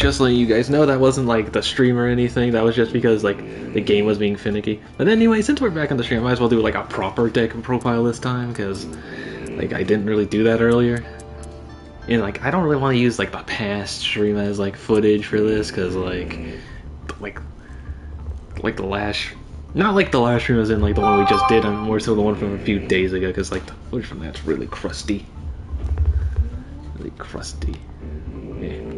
just letting you guys know that wasn't like the stream or anything. That was just because like the game was being finicky. But anyway, since we're back on the stream, I might as well do like a proper deck profile this time because like I didn't really do that earlier. And like I don't really want to use like the past stream as like footage for this because like the last, not like the last stream as in like the one we just did. I'm more so the one from a few days ago because like the footage from that's really crusty. Really crusty. Yeah.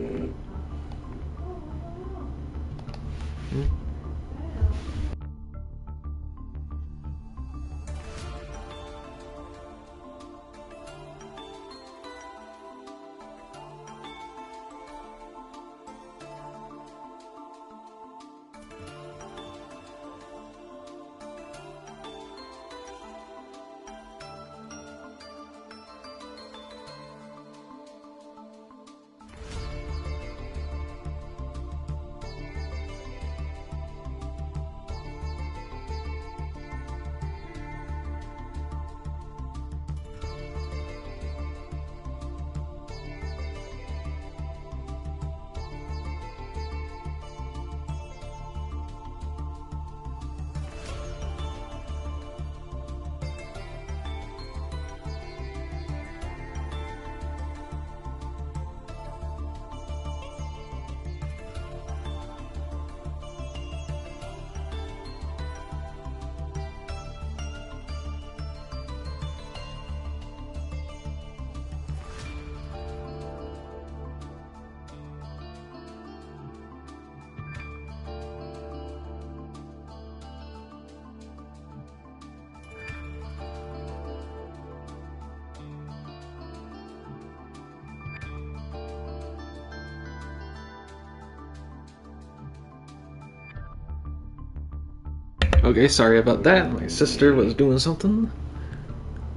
Okay, sorry about that. My sister was doing something,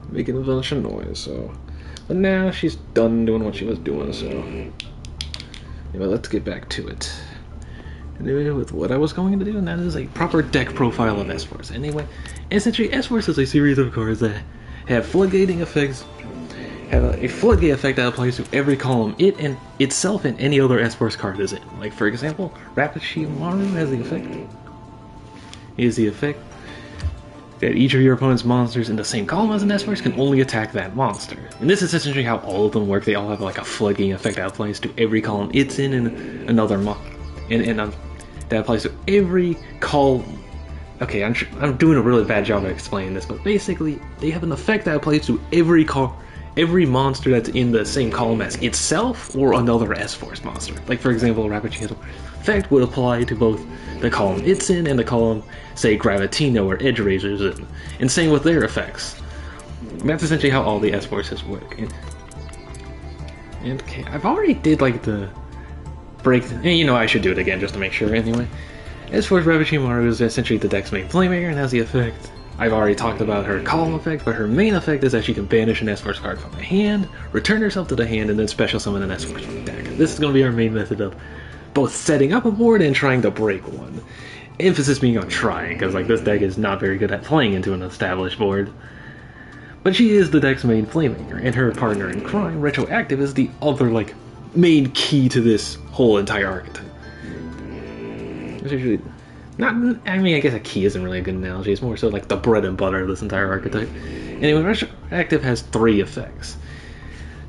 making a bunch of noise, so. But now she's done doing what she was doing, so. Anyway, let's get back to it. Anyway, with what I was going to do, and that is a proper deck profile of S-Force. Anyway, essentially, S-Force is a series of cards that have floodgating effects, have a floodgate effect that applies to every column it and itself and any other S-Force card is in. Like, for example, Rappachimaru has the effect. Is the effect that each of your opponent's monsters in the same column as an S-Force can only attack that monster. And this is essentially how all of them work. They all have like a floodgating effect that applies to every column it's in and another that applies to every column. Okay, I'm doing a really bad job of explaining this, but basically they have an effect that applies to every monster that's in the same column as itself or another S-Force monster. Like for example, Rappachimaru effect would apply to both the column it's in and the column, say, Gravitino or Edge Razor's in. And same with their effects. And that's essentially how all the S-Forces work. And okay, I've already did like the break, and you know I should do it again just to make sure anyway. S-Force Rappachimaru is essentially the deck's main playmaker and has the effect. I've already talked about her column effect, but her main effect is that she can banish an S-Force card from the hand, return herself to the hand, and then special summon an S-Force from the deck. This is going to be our main method of both setting up a board and trying to break one. Emphasis being on trying, because like this deck is not very good at playing into an established board. But she is the deck's main playmaker, and her partner in crime, Retroactive, is the other like main key to this whole entire archetype. It's usually not, I mean, I guess a key isn't really a good analogy. It's more so like the bread and butter of this entire archetype. Anyway, Retroactive has 3 effects.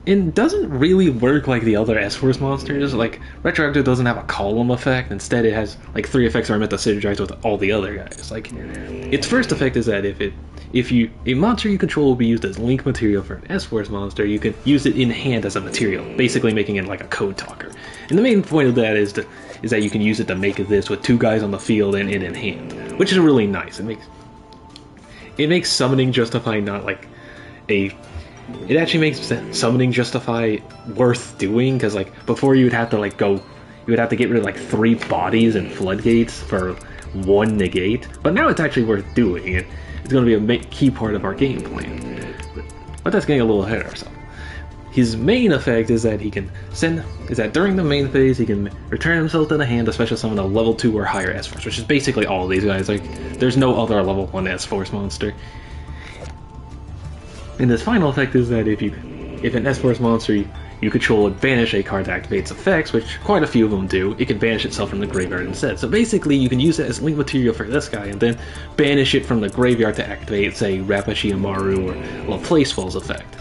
It doesn't really work like the other S-Force monsters. Like, Retroactive doesn't have a column effect. Instead, it has, like, 3 effects that are meant to synergize with all the other guys. Like, its first effect is that if a monster you control will be used as link material for an S-Force monster, you can use it in hand as a material, basically making it like a code talker. And the main point of that is that you can use it to make this with 2 guys on the field and it in hand, which is really nice. It makes summoning justify not like a... It actually makes summoning justify worth doing, because like before you would have to like you would have to get rid of like 3 bodies and floodgates for 1 negate, but now it's actually worth doing, and it's going to be a key part of our game plan. But that's getting a little ahead of ourselves. His main effect is that during the main phase he can return himself to the hand to special summon a level 2 or higher S-Force, which is basically all of these guys. Like, there's no other level 1 S-Force monster. And his final effect is that if an S-Force monster you control would banish a card to activate its effects, which quite a few of them do. It can banish itself from the graveyard instead. So basically, you can use it as link material for this guy, and then banish it from the graveyard to activate, say, Rappachiamaru or Laplacefall's effect,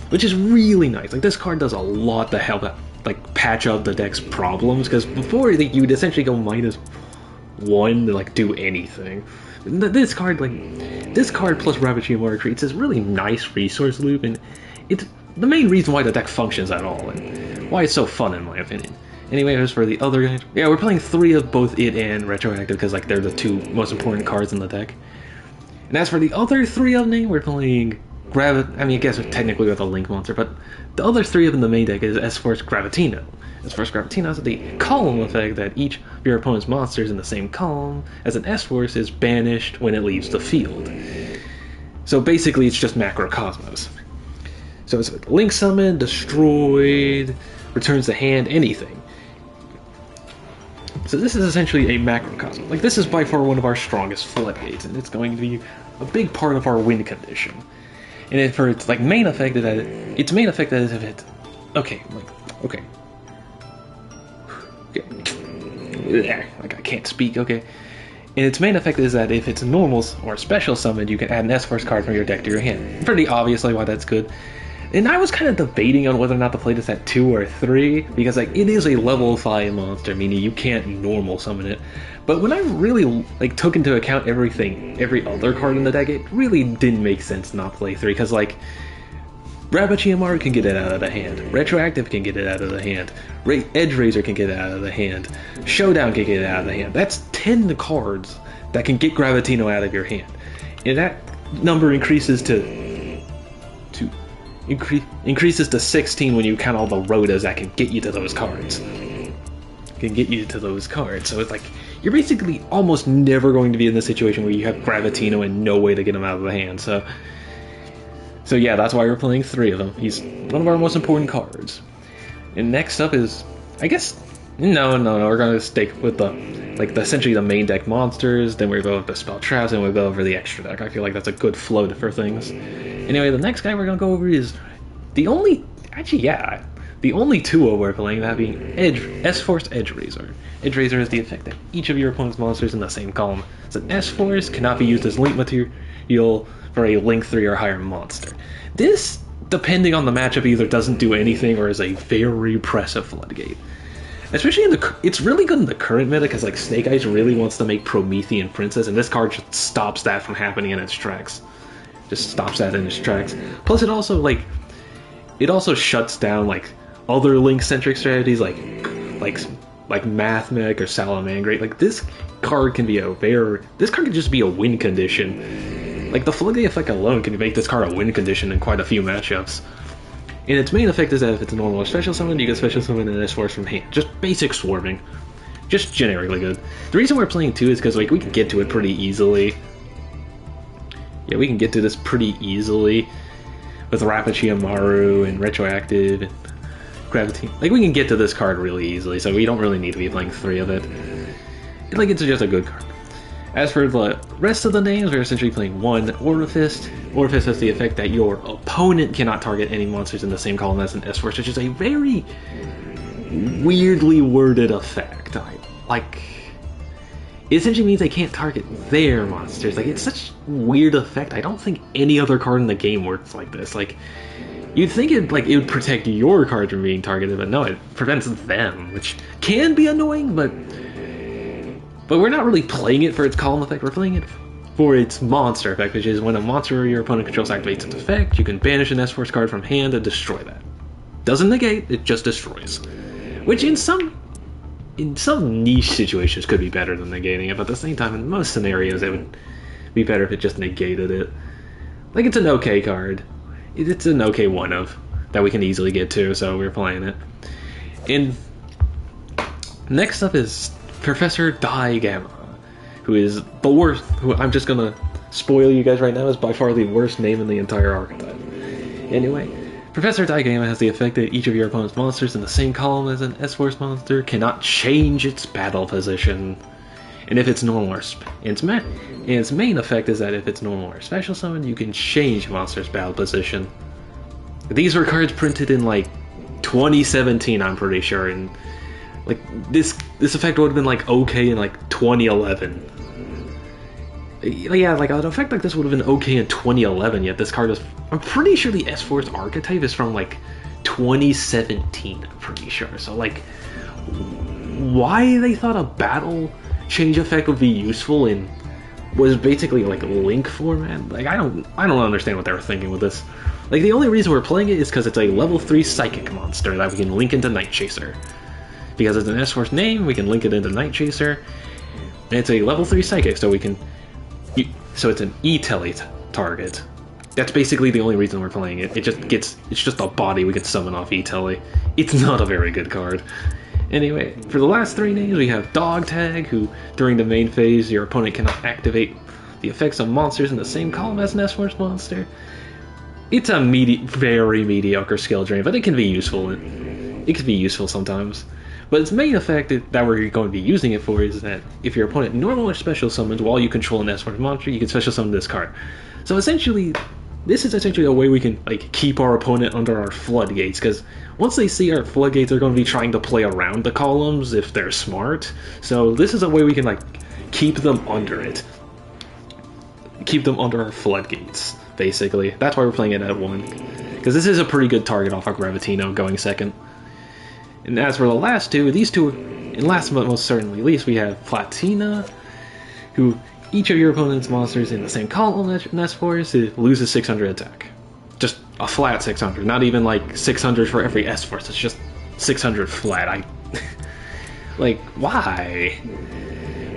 which is really nice. Like, this card does a lot to help like patch up the deck's problems, because before you'd essentially go -1 to like do anything. This card plus Rappachiamaru creates this really nice resource loop, and it's the main reason why the deck functions at all, and why it's so fun in my opinion. Anyway, as for the other guys, yeah, we're playing 3 of both it and Retroactive because like they're the 2 most important cards in the deck. And as for the other 3 of them, we're playing I mean, I guess technically with a Link monster, but the other 3 of them in the main deck is S-Force Gravitino. S-Force Gravitino has the column effect that each of your opponent's monsters in the same column as an S-Force is banished when it leaves the field. So basically it's just Macrocosmos. So it's Link Summon, Destroyed, Returns the Hand, anything. So this is essentially a Macrocosm. Like, this is by far one of our strongest floodgates, and it's going to be a big part of our win condition. And then for its like main effect is that if it okay. Like I can't speak, okay. And its main effect is that if it's normals or special summoned, you can add an S-Force card from your deck to your hand. Pretty obviously why that's good. And I was kind of debating on whether or not to play this at 2 or 3, because like it is a level 5 monster, meaning you can't normal summon it. But when I really like took into account every other card in the deck, it really didn't make sense to not play 3, because like Rappachiamaru can get it out of the hand, Retroactive can get it out of the hand, Edge Razor can get it out of the hand, Showdown can get it out of the hand. That's 10 cards that can get Gravitino out of your hand, and that number increases to 16 when you count all the Rotas that can get you to those cards. So it's like you're basically almost never going to be in the situation where you have Gravitino and no way to get him out of the hand. So yeah, that's why we're playing 3 of them. He's one of our most important cards. And next up is, I guess, no, we're gonna stick with essentially the main deck monsters. Then we go over the spell traps, and we go over the extra deck. I feel like that's a good flow for things. Anyway, the next guy we're gonna go over is the only 2 we're playing, that being S-Force Edge Razor. Edge Razor is the effect that each of your opponent's monsters in the same column. So S-Force cannot be used as link material for a Link 3 or higher monster. This, depending on the matchup, either doesn't do anything or is a very repressive floodgate. Especially it's really good in the current meta, because like Snake Eyes really wants to make Promethean Princess, and this card just stops that from happening in its tracks. Plus it also shuts down like other Link-centric strategies like Mathmech or Salamangreat. Like this card can just be a win condition. Like the Floodgate effect alone can make this card a win condition in quite a few matchups. And its main effect is that if it's a normal or special summon, you can special summon an S-Force from hand. Just basic swarming. Just generically good. The reason we're playing 2 is because like we can get to it pretty easily. Yeah, we can get to this pretty easily with Rappachiamaru and Retroactive and Gravity. Like, we can get to this card really easily, so we don't really need to be playing 3 of it. Like, it's just a good card. As for the rest of the names, we're essentially playing 1 Orifice. Orifice has the effect that your opponent cannot target any monsters in the same column as an S-Force, which is a very weirdly worded effect. It essentially means they can't target their monsters. Like, it's such a weird effect. I don't think any other card in the game works like this. Like, you'd think it would protect your card from being targeted, but no, it prevents them, which can be annoying, but we're not really playing it for its column effect. We're playing it for its monster effect, which is when a monster your opponent controls activates its effect, you can banish an S-Force card from hand and destroy that. Doesn't negate, it just destroys. Which in some niche situations could be better than negating it, but at the same time, in most scenarios, it would be better if it just negated it. Like, it's an okay card. It's an okay one-of that we can easily get to, so we're playing it. And next up is Professor Digamma, who is the worst, who I'm just gonna spoil you guys right now, is by far the worst name in the entire archetype. Anyway, Professor Digamma has the effect that each of your opponent's monsters in the same column as an S-Force monster cannot change its battle position. And if it's normal or its main effect is that if it's normal or special summon, you can change monster's battle position. These were cards printed in like 2017, I'm pretty sure, and like this effect would have been like okay in like 2011. Yeah, like an effect like this would have been okay in 2011. Yet this card is, I'm pretty sure the S-Force archetype is from like 2017. I'm pretty sure. So like, why they thought a battle change effect would be useful in was basically like Link format. Like I don't understand what they were thinking with this. Like the only reason we're playing it is because it's a level 3 psychic monster that we can link into Night Chaser. Because it's an S-Force name, we can link it into Night Chaser. And it's a level 3 psychic, so we can. So it's an E-Tele target. That's basically the only reason we're playing it. It's just a body we can summon off E-Tele. It's not a very good card. Anyway, for the last 3 names, we have Dog Tag, who, during the main phase, your opponent cannot activate the effects of monsters in the same column as an S-Force monster. It's a very mediocre skill drain, but it can be useful. It can be useful sometimes. But its main effect that we're going to be using it for is that if your opponent normally special summons while you control an S-Force monster, you can special summon this card. So essentially, this is essentially a way we can like keep our opponent under our floodgates, because once they see our floodgates, they're going to be trying to play around the columns if they're smart. So this is a way we can like keep them under it. Keep them under our floodgates, basically. That's why we're playing it at 1. Because this is a pretty good target off of Gravitino going second. And as for the last two, these two, and last but most certainly least, we have Platina, who each of your opponent's monsters in the same column as S-Force loses 600 attack. Just a flat 600, not even like 600 for every S-Force, it's just 600 flat. Like, why?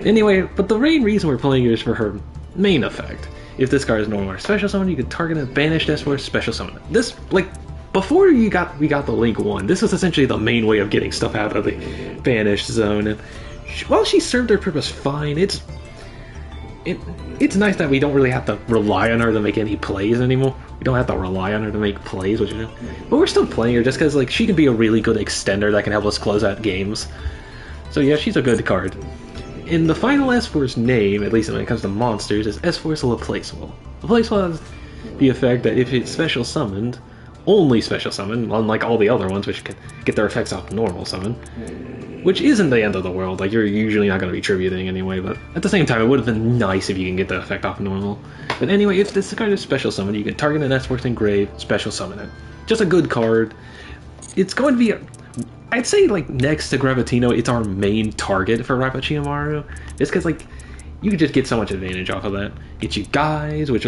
Anyway, but the main reason we're playing it is for her main effect. If this card is normal or special summon, you can target a banished S-Force, special summon it. This, like, before we got the Link 1, this was essentially the main way of getting stuff out of the banished zone, and while she served her purpose fine, it's nice that we don't really have to rely on her to make any plays anymore. We don't have to rely on her to make plays, but we're still playing her just because like she can be a really good extender that can help us close out games. So yeah, she's a good card. And the final S-Force name, at least when it comes to monsters, is S-Force Replaceable. Replaceable has the effect that if it's special summoned, only special summon, unlike all the other ones which can get their effects off normal summon, which isn't the end of the world. Like, you're usually not going to be tributing anyway, but at the same time it would have been nice if you can get the effect off normal. But anyway, if this card is special summon, you can target an S-Force Engrave, special summon it. Just a good card. It's going to be I'd say like next to Gravitino, it's our main target for Rapachiamaru. Just because like you can just get so much advantage off of that. Get you guys, which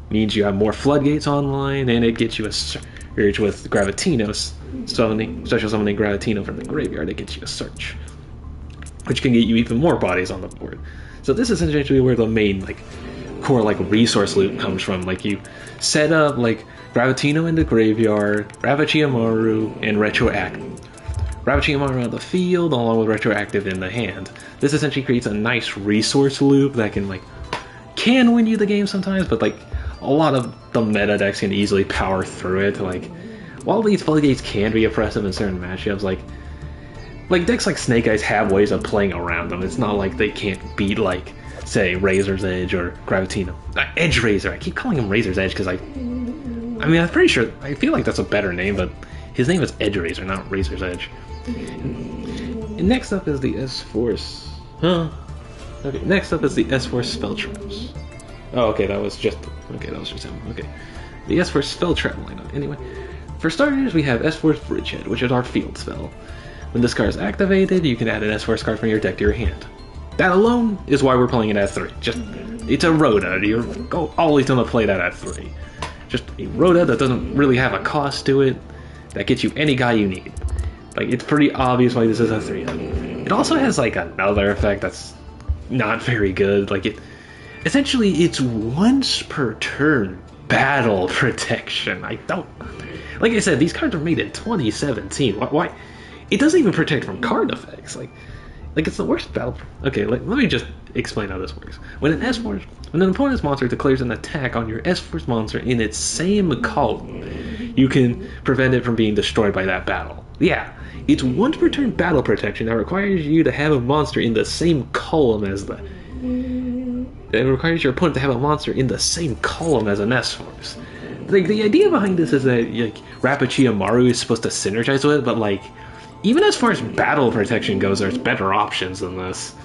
means you have more floodgates online, and it gets you a surge with Gravitino's special summoning Gravitino from the graveyard. It gets you a search, which can get you even more bodies on the board. So this is essentially where the main like core like resource loop comes from. Like you set up like Gravitino in the graveyard, Rapachiamaru, and Rapachiamaru on the field along with retroactive in the hand. This essentially creates a nice resource loop that can win you the game sometimes, but like a lot of the meta decks can easily power through it. Like while these floodgates can be oppressive in certain matchups, like decks like Snake Eyes have ways of playing around them. It's not like they can't beat like say Razor's Edge or Gravitino. Edge Razor. I keep calling him Razor's Edge because I mean I'm pretty sure I feel like that's a better name, but his name is Edge Razor, not Razor's Edge. And next up is the S-Force. Okay, next up is the S-Force Spell Traps. Oh, okay, that was just him. Okay. The S-Force Spell Trap lineup. Anyway, for starters, we have S-Force Bridgehead, which is our field spell. When this card is activated, you can add an S-Force card from your deck to your hand. That alone is why we're playing it at 3. It's a Rhoda. You're always gonna play that at 3. Just a Rhoda that doesn't really have a cost to it, that gets you any guy you need. Like, it's pretty obvious why this is a 3. It also has like another effect that's not very good. Like essentially it's once per turn battle protection. Like I said, these cards were made in 2017. Why? It doesn't even protect from card effects. Like it's the worst battle. Okay, let me just explain how this works. When an opponent's monster declares an attack on your S-Force monster in its same column, you can prevent it from being destroyed by that battle. Yeah, it's once per turn battle protection that requires you to have a monster in the same column as it requires your opponent to have a monster in the same column as an S-Force. like the idea behind this is that like Rapichiamaru is supposed to synergize with it, but like even as far as battle protection goes, there's better options than this.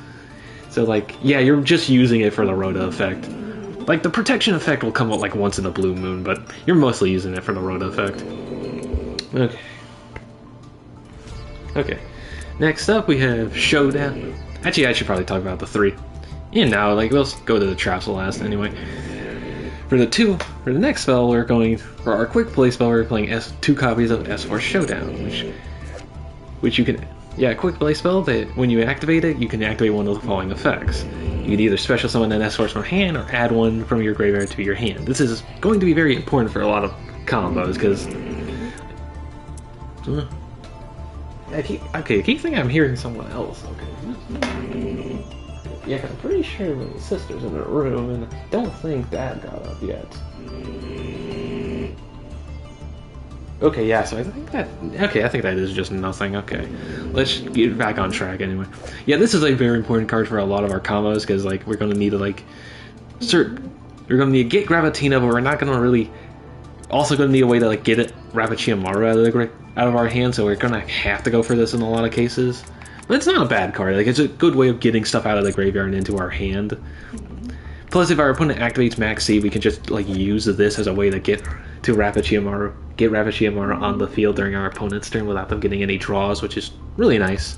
So like, yeah, you're just using it for the Rhoda effect. Like the protection effect will come out like once in a blue moon, but you're mostly using it for the Rhoda effect. Okay. Okay. Next up we have Showdown. Actually, I should probably talk about the 3. And now, like, we'll go to the traps last anyway. For the next spell, we're going for our quick play spell. We're playing 2 copies of S-Force Showdown, which you can, yeah, quick play spell that when you activate it, you can activate one of the following effects. You can either special summon an S-Force from hand or add one from your graveyard to your hand. This is going to be very important for a lot of combos because. I keep thinking I'm hearing someone else. Okay. Yeah, I'm pretty sure my sister's in the room, and I don't think Dad got up yet. Okay, yeah, so I think that is just nothing. Okay, let's get back on track anyway. Yeah, this is a very important card for a lot of our combos, because, like, we're going to need to, like, we're going to need to get Gravatina, but we're not going to really... Also going to need a way to, like, get it Rapichiamaru out of our hand, so we're going to have to go for this in a lot of cases. But it's not a bad card. Like, it's a good way of getting stuff out of the graveyard and into our hand. Plus, if our opponent activates Max C, we can just like use this as a way to get Rapichiamaru on the field during our opponent's turn without them getting any draws, which is really nice.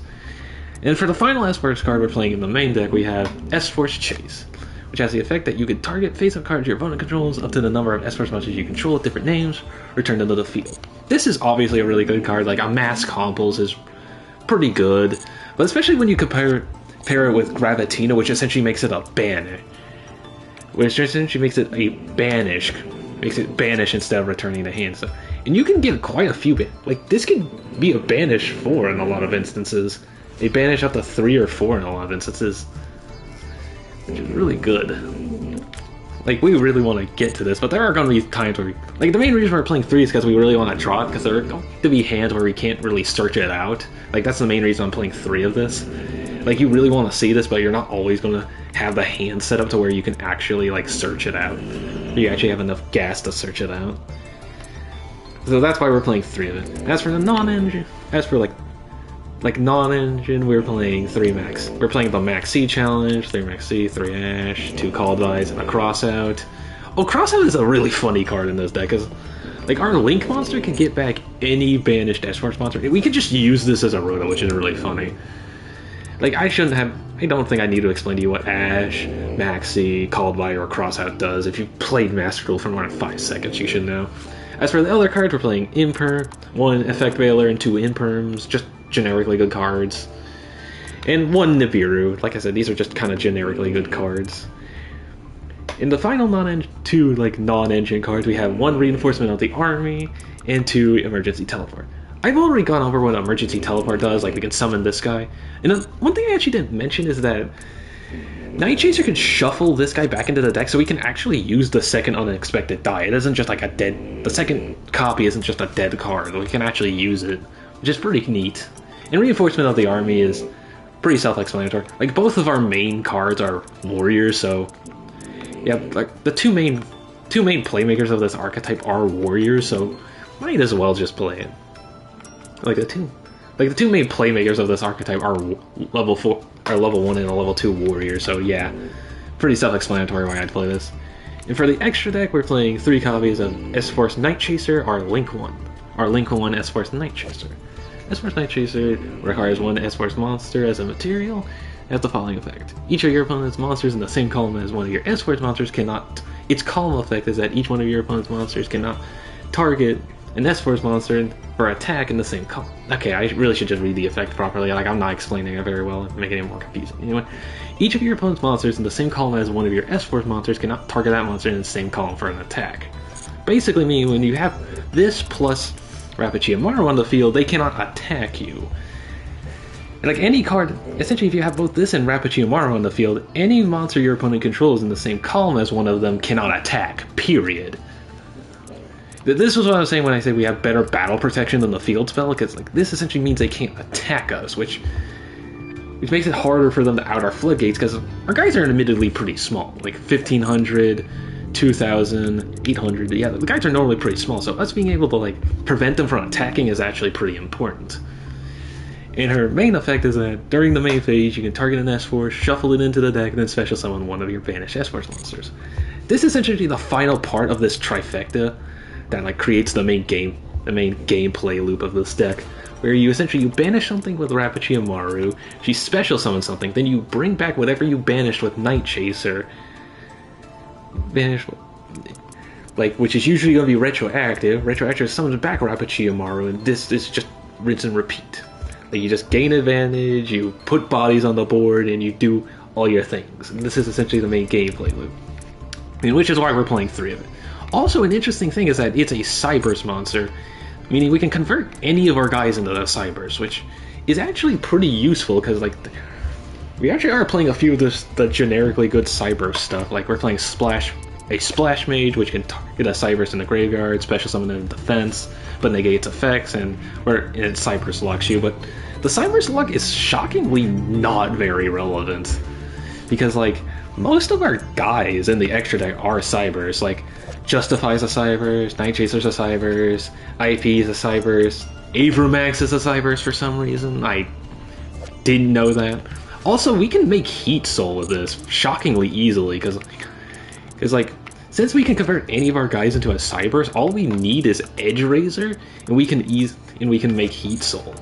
And for the final S-Force card we're playing in the main deck, we have S-Force Chase, which has the effect that you can target face-up cards your opponent controls up to the number of S-Force monsters you control with different names, return them to the field. This is obviously a really good card. Like, a Mass Compulse is pretty good, but especially when you pair it with Gravatina, which essentially makes it a banish. Which essentially makes it a banish. Makes it banish instead of returning to hand. So, and you can get quite a few like, this can be a banish 4 in a lot of instances. A banish up to 3 or 4 in a lot of instances. Which is really good. Like, we really want to get to this, but there are going to be times where like, the main reason we're playing 3 is because we really want to draw it, because there are going to be hands where we can't really search it out. Like, that's the main reason I'm playing 3 of this. Like, you really want to see this, but you're not always going to have the hand set up to where you can actually, like, search it out. You actually have enough gas to search it out. So that's why we're playing 3 of it. As for the non-engine, non-engine, we're playing 3 max. We're playing the Max C challenge, 3 Max C, 3 Ash, 2 Call Advice, and a Crossout. Oh, Crossout is a really funny card in this deck, because like, our Link monster can get back any banished S-Force monster. We could just use this as a Rhoda, which is really funny. Like, I don't think I need to explain to you what Ash, Maxi, Called By, or Crossout does. If you've played Master Duel for more than 5 seconds, you should know. As for the other cards, we're playing Imperm, 1 Effect Veiler, and 2 Imperms, just generically good cards. And 1 Nibiru. Like I said, these are just kind of generically good cards. In the final non-engine cards, we have 1 Reinforcement of the Army, and 2 Emergency Teleport. I've already gone over what Emergency Teleport does, like we can summon this guy. And one thing I actually didn't mention is that Night Chaser can shuffle this guy back into the deck, so we can actually use the second unexpected die. It isn't just like the second copy isn't just a dead card, we can actually use it, which is pretty neat. And Reinforcement of the Army is pretty self-explanatory. Like, both of our main cards are warriors, so yeah, like the two main playmakers of this archetype are warriors, so might as well just play it. Like the two main playmakers of this archetype are level 1 and a level 2 warrior, so yeah, pretty self-explanatory why I'd play this. And for the extra deck, we're playing 3 copies of S-Force Night Chaser, our Link 1 S-Force Night Chaser. S-Force Night Chaser requires 1 S-Force monster as a material, has the following effect. Each of your opponent's monsters in the same column as one of your S-Force monsters cannot... Its column effect is that each one of your opponent's monsters cannot target an S-Force monster for attack in the same column. Okay, I really should just read the effect properly. Like, I'm not explaining it very well, making it more confusing. Anyway, each of your opponent's monsters in the same column as one of your S-Force monsters cannot target that monster in the same column for an attack. Basically meaning when you have this plus Rapichiamaru on the field, they cannot attack you. And like any card, essentially if you have both this and Rapichiamaru on the field, any monster your opponent controls in the same column as one of them cannot attack, period. This was what I was saying when I said we have better battle protection than the field spell, because like this essentially means they can't attack us, which makes it harder for them to out our floodgates, because our guys are admittedly pretty small, like 1500 2,800. Yeah, the guys are normally pretty small, so us being able to like prevent them from attacking is actually pretty important. And her main effect is that during the main phase, you can target an S-Force, shuffle it into the deck, and then special summon one of your banished S-Force monsters. This is essentially the final part of this trifecta that like creates the main gameplay loop of this deck, where you essentially banish something with Rapichi Amaru, she special summons something, then you bring back whatever you banished with Night Chaser, which is usually going to be retroactive. Retroactive summons back Rapichi Amaru, and this is just rinse and repeat. Like, you just gain advantage, you put bodies on the board, and you do all your things. And this is essentially the main gameplay loop, and which is why we're playing 3 of it. Also, an interesting thing is that it's a Cyberse monster, meaning we can convert any of our guys into the Cyberse, which is actually pretty useful, because like we actually are playing a few of the generically good Cyberse stuff. Like, we're playing a Splash Mage, which can target a Cyberse in the graveyard, special summon it in defense, but negates effects, and Cyberse locks you. But the Cyberse luck is shockingly not very relevant, because like most of our guys in the extra deck are Cyberse. Like, Justify's a Cyberse, Night Chaser's a Cyberse, IP's a Cyberse, Avromax is a Cyberse for some reason. I didn't know that. Also, we can make Heat Soul with this shockingly easily, because like, since we can convert any of our guys into a Cyberse, all we need is Edge Razor, and we can make Heat Soul,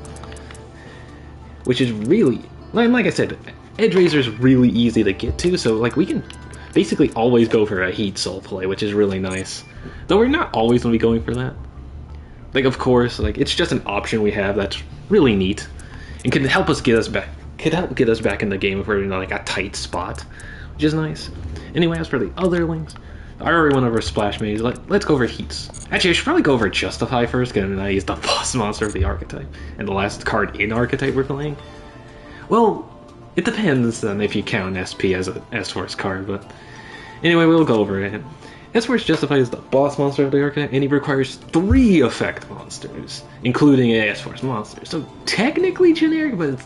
which is really, like I said, Edge Razor is really easy to get to. So like, we can basically always go for a Heat Soul play, which is really nice. Though we're not always going to be going for that. Like, of course, like, it's just an option we have that's really neat and can help us get us back. Could help get us back in the game if we're in like a tight spot, which is nice. Anyway, as for the other links, I already went over Splash Mage. Let's go over Heats. Actually, I should probably go over Justify first, because I used the boss monster of the archetype and the last card in archetype we're playing. Well, it depends on if you count SP as an S-Force card, but anyway, we'll go over it. S-Force Justify is the boss monster of the archetype, and he requires 3 effect monsters, including an S-Force monster. So technically generic, but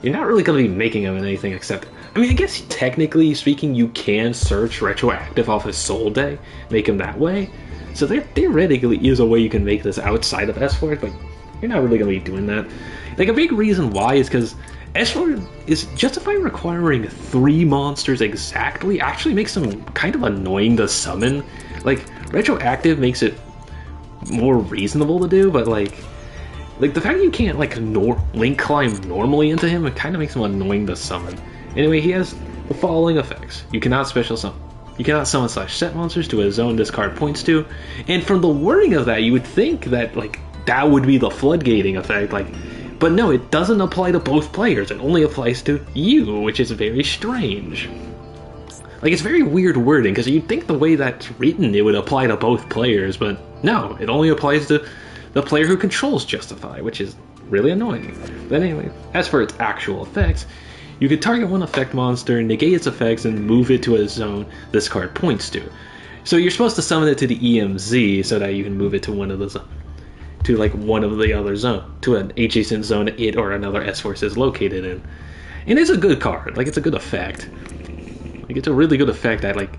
you're not really going to be making him in anything except... I mean, I guess technically speaking, you can search retroactive off his Soul Day, make him that way. So there theoretically is a way you can make this outside of S-Force, but you're not really going to be doing that. Like, a big reason why is because S-Force is Justify requiring 3 monsters exactly actually makes them kind of annoying to summon. Like, retroactive makes it more reasonable to do, but like the fact that you can't like link climb normally into him, it kind of makes him annoying to summon. Anyway, he has the following effects. You cannot special summon. You cannot summon / set monsters to a zone this card points to. And from the wording of that, you would think that like that would be the floodgating effect, like, but no, it doesn't apply to both players. It only applies to you, which is very strange. Like, it's very weird wording, because you'd think the way that's written it would apply to both players, but no, it only applies to the player who controls Justify, which is really annoying. But anyway, as for its actual effects, you can target one effect monster, negate its effects, and move it to a zone this card points to. So you're supposed to summon it to the EMZ so that you can move it to one of the other zone, to an adjacent zone it or another S-Force is located in. And it's a good card, like, it's a good effect. Like, it's a really good effect that like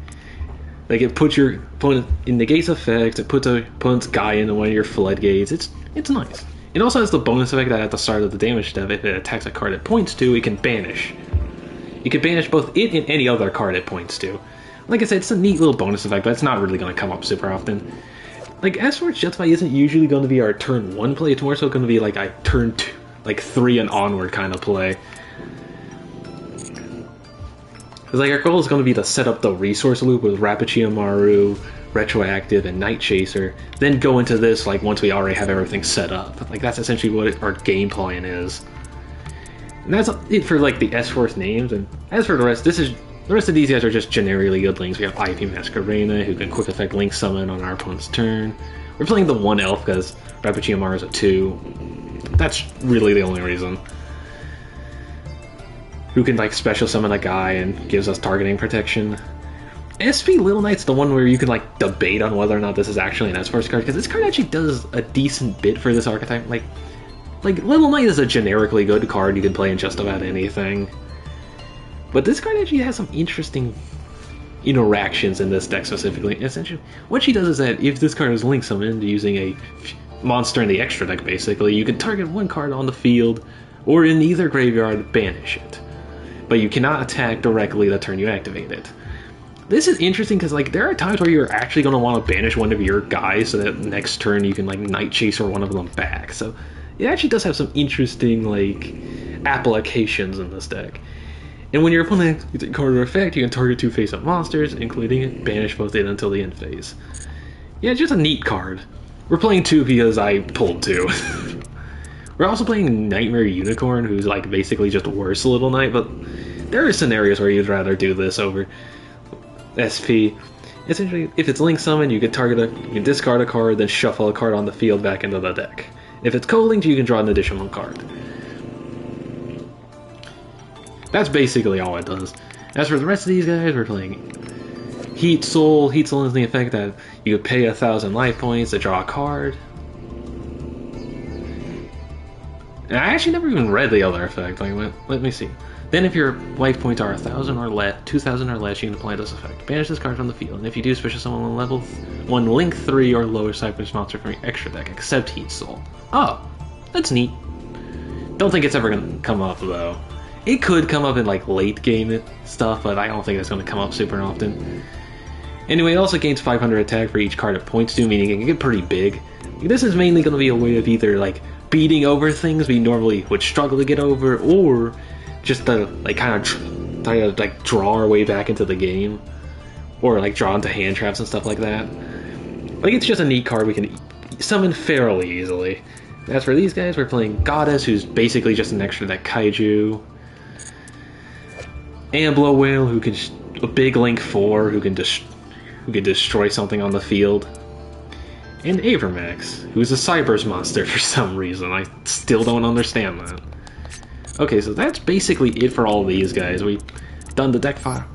it puts your opponent in negates effects, it puts a opponent's guy into one of your floodgates. It's nice. It also has the bonus effect that at the start of the damage step, if it attacks a card it points to, it can banish. You can banish both it and any other card it points to. Like I said, it's a neat little bonus effect, but it's not really going to come up super often. Like, S-Force Justify isn't usually going to be our turn 1 play, it's more so going to be like a turn 2, like 3 and onward kind of play. Because like, our goal is going to be to set up the resource loop with Rapichi Amaru, Retroactive, and Night Chaser, then go into this like once we already have everything set up. Like, that's essentially what our game plan is. And that's it for like the S-Force names, and as for the rest, the rest of these guys are just generically good links. We have IP Masquerena, who can quick effect link summon on our opponent's turn. We're playing the 1 elf because Rapichi Amaru is a 2. That's really the only reason. Who can like special summon a guy and gives us targeting protection. SP Little Knight's the one where you can like debate on whether or not this is actually an S-Force card, because this card actually does a decent bit for this archetype. Like Little Knight is a generically good card you can play in just about anything. But this card actually has some interesting interactions in this deck specifically. Essentially, what she does is that if this card is link summoned using a monster in the extra deck, basically, you can target one card on the field or in either graveyard, banish it. But you cannot attack directly the turn you activate it. This is interesting because like there are times where you're actually going to want to banish one of your guys so that next turn you can like Night Chaser one of them back. So it actually does have some interesting like applications in this deck. And when your opponent gets a card or effect, you can target 2 face-up monsters, including banish both in until the end phase. Yeah, just a neat card. We're playing 2 because I pulled 2. We're also playing Nightmare Unicorn, who's like basically just worse Little Knight, but there are scenarios where you'd rather do this over SP. Essentially, if it's link summoned, you can you can discard a card, then shuffle a card on the field back into the deck. If it's co-linked, you can draw an additional card. That's basically all it does. As for the rest of these guys, we're playing Heat Soul. Heat Soul is the effect that you could pay 1,000 life points to draw a card. And I actually never even read the other effect. Like, let me see. Then if your life points are 1,000 or less, 2,000 or less, you can apply this effect. Banish this card from the field, and if you do, switch to someone on level 1 link 3 or lower side monster from your extra deck, except Heat Soul. Oh, that's neat. Don't think it's ever gonna come up though. It could come up in like late game stuff, but I don't think it's gonna come up super often. Anyway, it also gains 500 attack for each card it points to, meaning it can get pretty big. This is mainly gonna be a way of either like beating over things we normally would struggle to get over, or just to like kind of try to like draw our way back into the game, or like draw into hand traps and stuff like that. Like it's just a neat card we can summon fairly easily. As for these guys, we're playing Goddess, who's basically just an extra deck kaiju. Amblo Whale, who can a big link 4, who can destroy something on the field. And Avermax, who's a Cybers monster for some reason. I still don't understand that. Okay, so that's basically it for all these guys. We've done the deck file.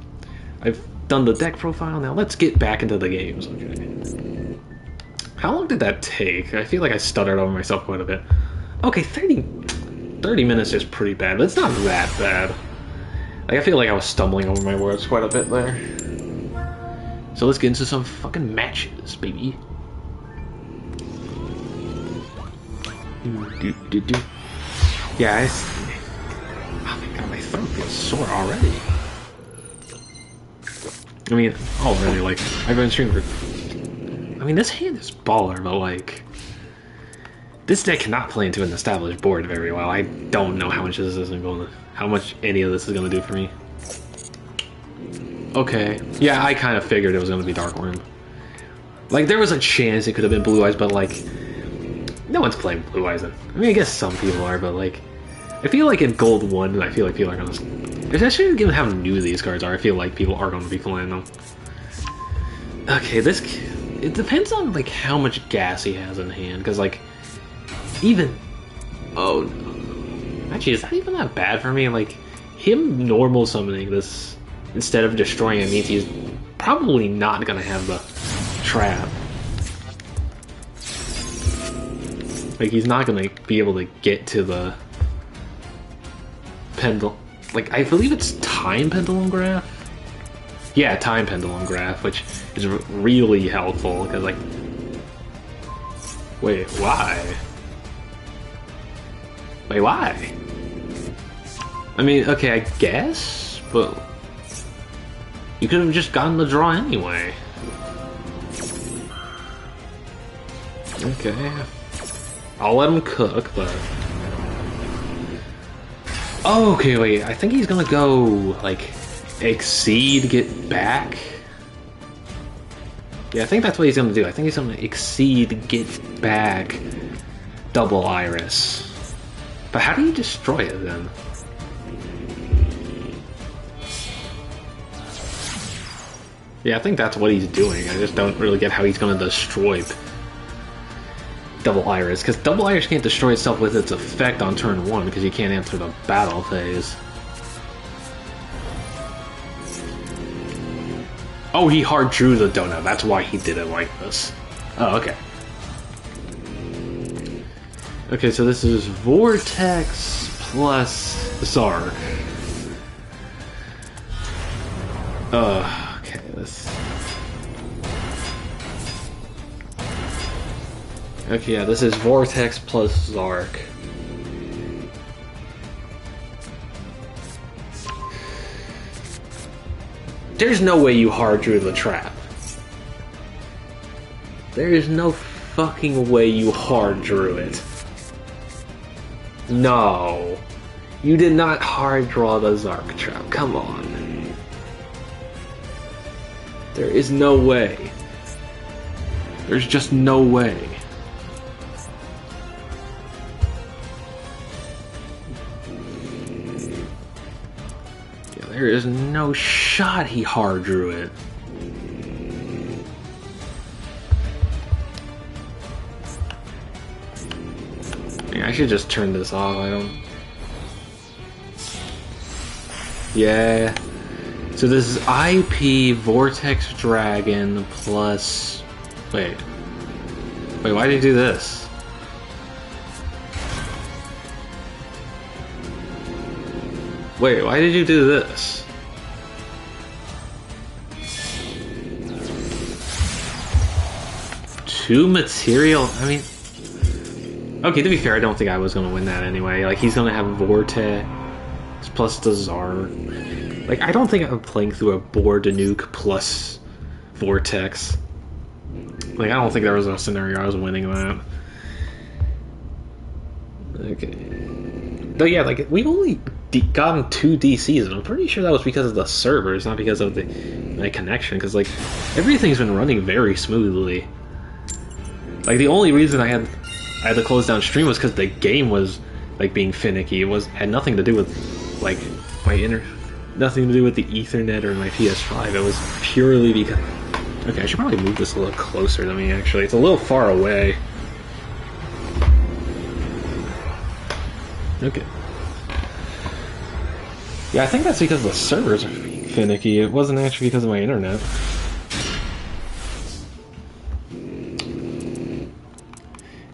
I've done the deck profile. Now let's get back into the games. Okay. How long did that take? I feel like I stuttered over myself quite a bit. Okay, 30 minutes is pretty bad, but it's not that bad. Like, I feel like I was stumbling over my words quite a bit there. So let's get into some fucking matches, baby. Yeah, oh my god, my throat feels sore already. I mean, already, like, I've been streaming for... I mean, this hand is baller, but, like... This deck cannot play into an established board very well. I don't know how much this isn't going to... How much any of this is going to do for me. Okay. Yeah, I kind of figured it was going to be Dark Worm. Like, there was a chance it could have been Blue Eyes, but, like... No one's playing Blue Eyes. I mean, I guess some people are, but, like... I feel like in Gold 1, I feel like people are going to... Especially given how new these cards are, I feel like people are going to be playing them. Okay, this... It depends on, like, how much gas he has in hand, because, like... Even... Oh, no. Actually, is that even that bad for me? Like, him normal summoning this instead of destroying it means he's probably not gonna have the trap. Like, he's not gonna be able to get to the pendulum. Like, I believe it's Time Pendulum Graph? Yeah, Time Pendulum Graph, which is really helpful, because, like... Wait, why? Wait, why? I mean, okay, I guess, but you could have just gotten the draw anyway. Okay, I'll let him cook, but... Oh, okay, wait, I think he's gonna go, like, exceed, get back? Yeah, I think that's what he's gonna do. I think he's gonna exceed, get back, double Iris. But how do you destroy it then? Yeah, I think that's what he's doing. I just don't really get how he's going to destroy Double Iris, because Double Iris can't destroy itself with its effect on turn 1, because you can't enter the battle phase. Oh, he hard drew the donut. That's why he did it like this. Oh, okay. Okay, so this is Vortex plus Zark. Okay, this. Okay, yeah, this is Vortex plus Zark. There's no way you hard drew the trap. There is no fucking way you hard drew it. No. You did not hard draw the Zark trap. Come on. There is no way. There's just no way. Yeah, there is no shot he hard drew it. Yeah, I should just turn this off. I don't... Yeah. So this is IP Vortex Dragon plus... Wait, why did you do this? Wait, why did you do this? Two material... I mean... Okay, to be fair, I don't think I was gonna win that anyway. Like, he's gonna have Vortex plus the Zark. Like, I don't think I'm playing through a board to nuke plus Vortex. Like, I don't think there was a scenario I was winning that. Okay. Though, yeah, like, we've only gotten 2 DCs, and I'm pretty sure that was because of the servers, not because of my connection, because, like, everything's been running very smoothly. Like, the only reason I had to close down stream was because the game was, like, being finicky. It had nothing to do with, like, nothing to do with the Ethernet or my PS5. It was purely because... Okay, I should probably move this a little closer to me, actually. It's a little far away. Okay. Yeah, I think that's because the servers are finicky. It wasn't actually because of my internet.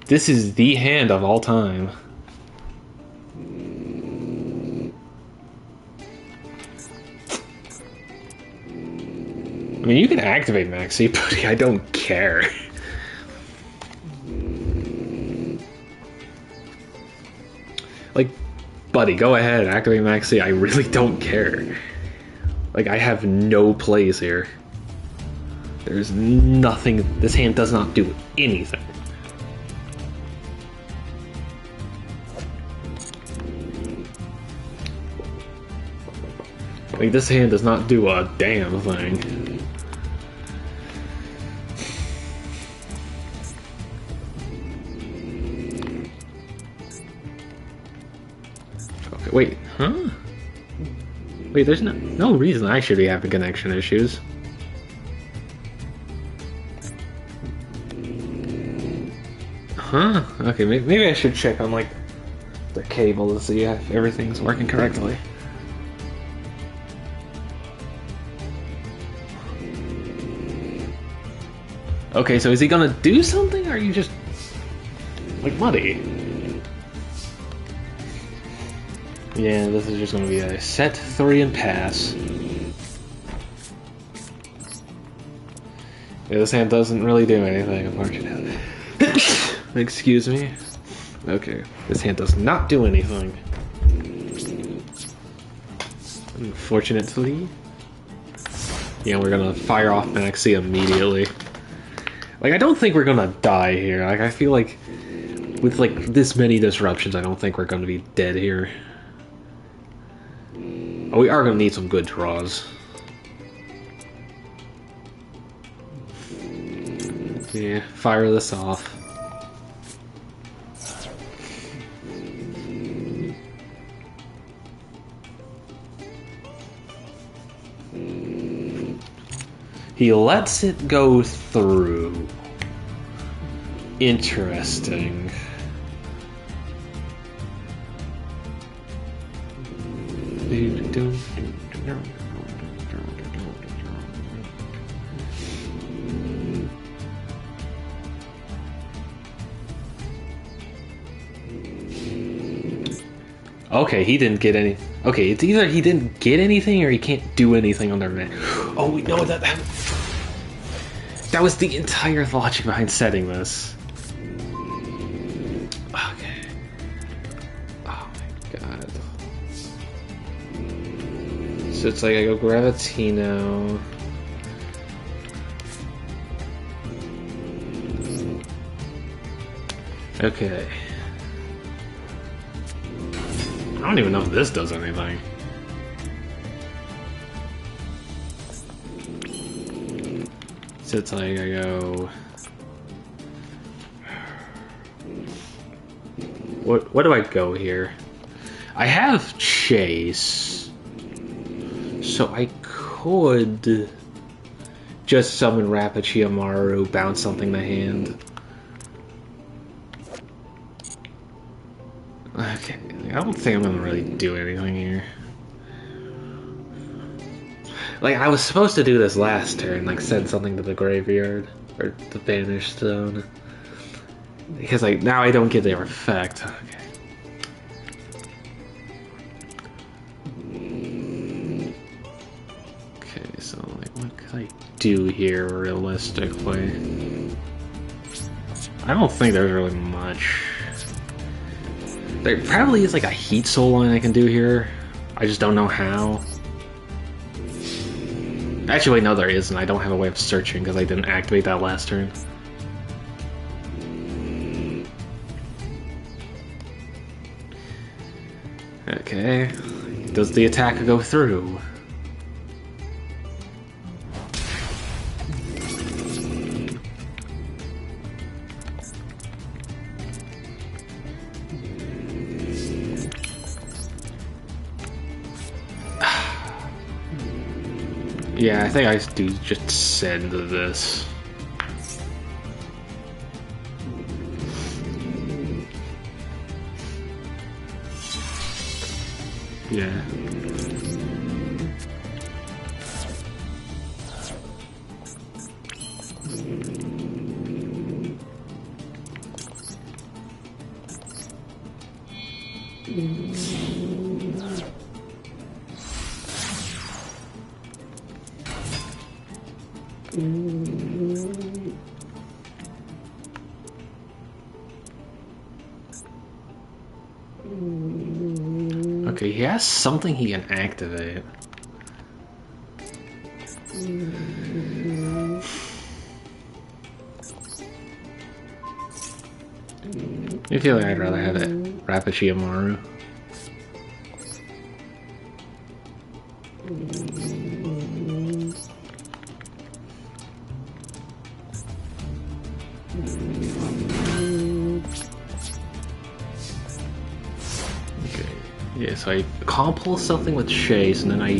This is the hand of all time. I mean, you can activate Maxi, but I don't care. Like, buddy, go ahead, activate Maxi. I really don't care. Like, I have no plays here. There's nothing. This hand does not do anything. Like, this hand does not do a damn thing. Okay, wait, huh? Wait, there's no reason I should be having connection issues. Huh? Okay, maybe I should check on, like, the cable to see if everything's working correctly. Okay, so is he gonna do something, or are you just, like, muddy? Yeah, this is just gonna be a set 3 and pass. Yeah, this hand doesn't really do anything, unfortunately. Excuse me. Okay, this hand does not do anything. Unfortunately. Yeah, we're gonna fire off Maxi immediately. Like, I don't think we're gonna die here. Like, I feel like with, like, this many disruptions, I don't think we're gonna be dead here. Oh, we are gonna need some good draws. Yeah, fire this off. He lets it go through. Interesting. Okay, he didn't get any. Okay, it's either he didn't get anything or he can't do anything on their man. Oh, we know that was the entire logic behind setting this. Okay. Oh my god. So it's like I go grab a Tino. Okay. I don't even know if this does anything. So it's like I go. What do I go here? I have Chase, so I could just summon Rapichiamaru, bounce something to hand. Okay, I don't think I'm gonna really do anything here. Like, I was supposed to do this last turn, like send something to the graveyard, or the banish zone. Because, like, now I don't get their effect. Okay. Okay, so, like, what could I do here, realistically? I don't think there's really much. There probably is, like, a Heat Soul line I can do here. I just don't know how. Actually, wait, no, there isn't. I don't have a way of searching because I didn't activate that last turn. Okay. Does the attack go through? Yeah, I think I do just send this. Yeah. Okay, he has something he can activate. I feel like I'd rather have it Rapichiamaru. Yeah, so I compulse something with Chase, and then I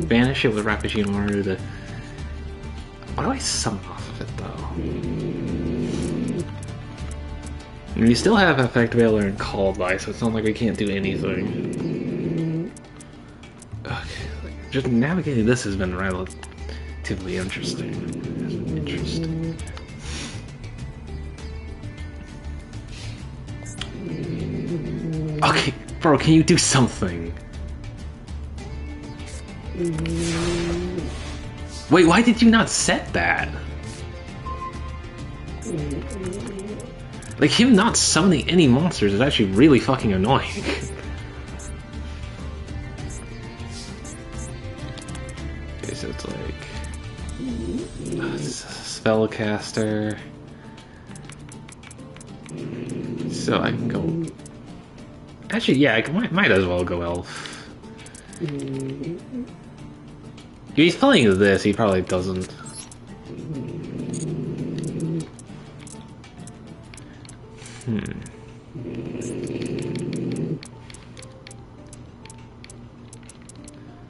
banish it with Rapichiamaru to... What do I summon off of it, though? And we still have Effect Veiler and Call by, so it's not like we can't do anything. Okay, just navigating this has been relatively interesting. Okay. Bro, can you do something? Wait, why did you not set that? Like, him not summoning any monsters is actually really fucking annoying. Okay, so it's like... Spellcaster... So I can go... Actually, yeah, I might as well go Elf. If he's playing this, he probably doesn't.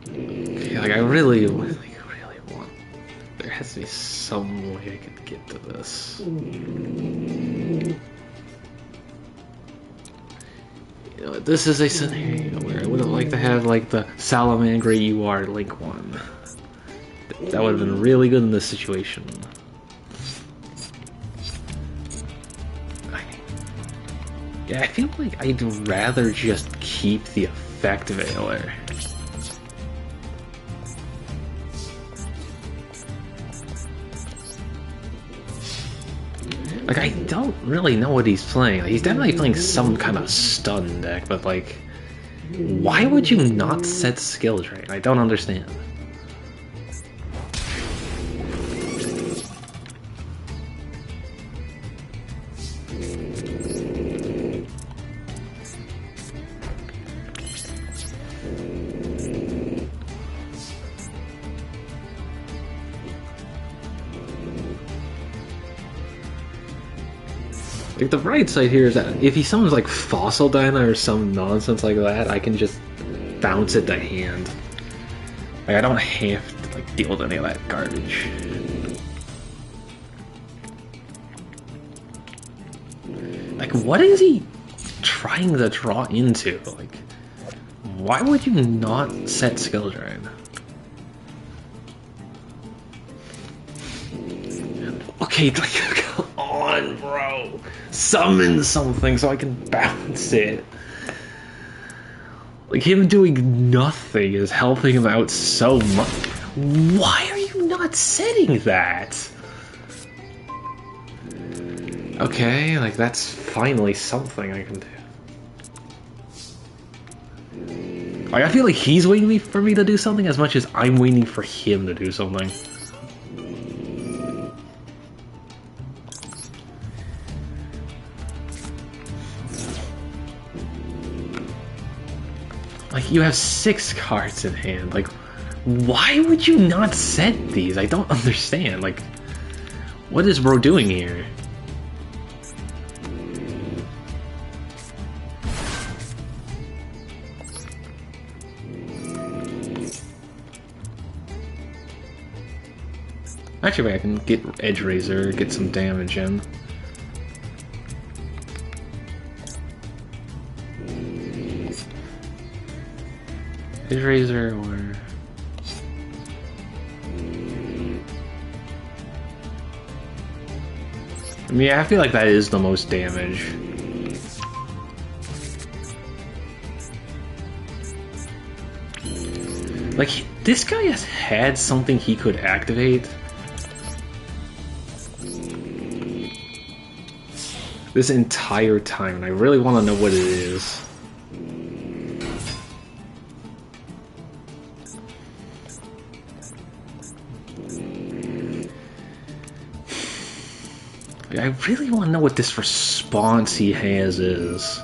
Okay, like I really want... There has to be some way I could get to this. You know, this is a scenario where I would have liked to have like the Salamangre You Are Link one. That would have been really good in this situation. Yeah, I feel like I'd rather just keep the effect effect veiler. Like, I don't really know what he's playing. Like, he's definitely playing some kind of stun deck, but like, why would you not set skill drain? I don't understand. Like, the bright side here is that if he summons like Fossil Dyna or some nonsense like that, I can just bounce it to hand. Like, I don't have to like deal with any of that garbage. Like, what is he trying to draw into? Like, why would you not set skill drain? Okay, like, come on, bro. Summon something so I can bounce it. Like, him doing nothing is helping him out so much. Why are you not setting that? Okay, like, that's finally something I can do. Like, I feel like he's waiting for me to do something as much as I'm waiting for him to do something. Like, you have 6 cards in hand. Like, why would you not set these? I don't understand. Like, what is bro doing here? Actually, wait, I can get Edge Razor, get some damage in. Edge Razor or... I mean, I feel like that is the most damage. Like, this guy has had something he could activate. This entire time, and I really want to know what it is. I really want to know what this response he has is.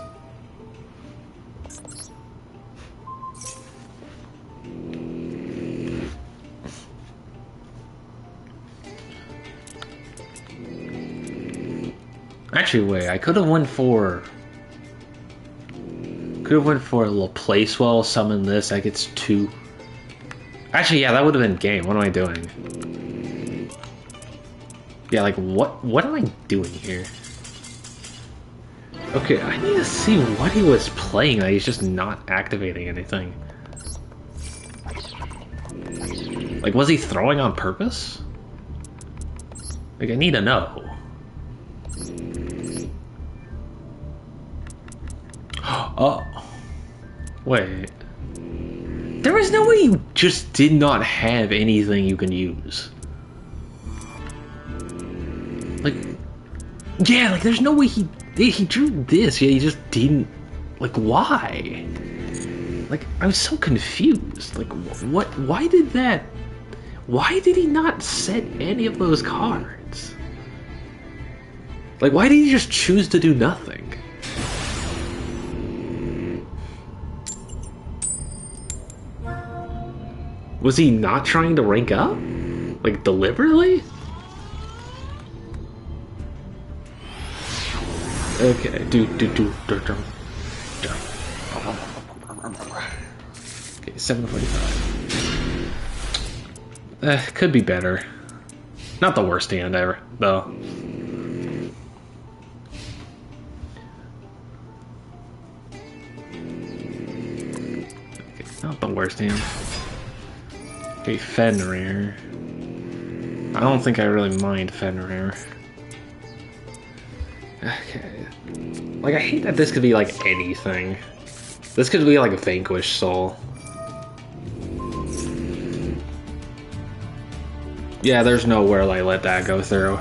Actually, wait, I could have went for... Could have went for a little Placewell, summon this, that gets 2. Actually, yeah, that would have been game. What am I doing? Yeah, like, what am I doing here? Okay, I need to see what he was playing that he's just not activating anything. Like, was he throwing on purpose? Like, I need to know. Oh, wait. There is no way you just did not have anything you can use. Like, yeah, like there's no way he drew this, yeah, he just didn't. Like, why? Like, I was so confused. Like, what? Why did that? Why did he not set any of those cards? Like, why did he just choose to do nothing? Was he not trying to rank up? Like, deliberately? Okay, do. Okay, 745. Could be better. Not the worst hand ever, though. Okay, not the worst hand. Okay, Fenrir. I don't think I really mind Fenrir. Okay. Like, I hate that this could be, like, anything. This could be like a Vanquish Soul. Yeah, there's nowhere I let that go through.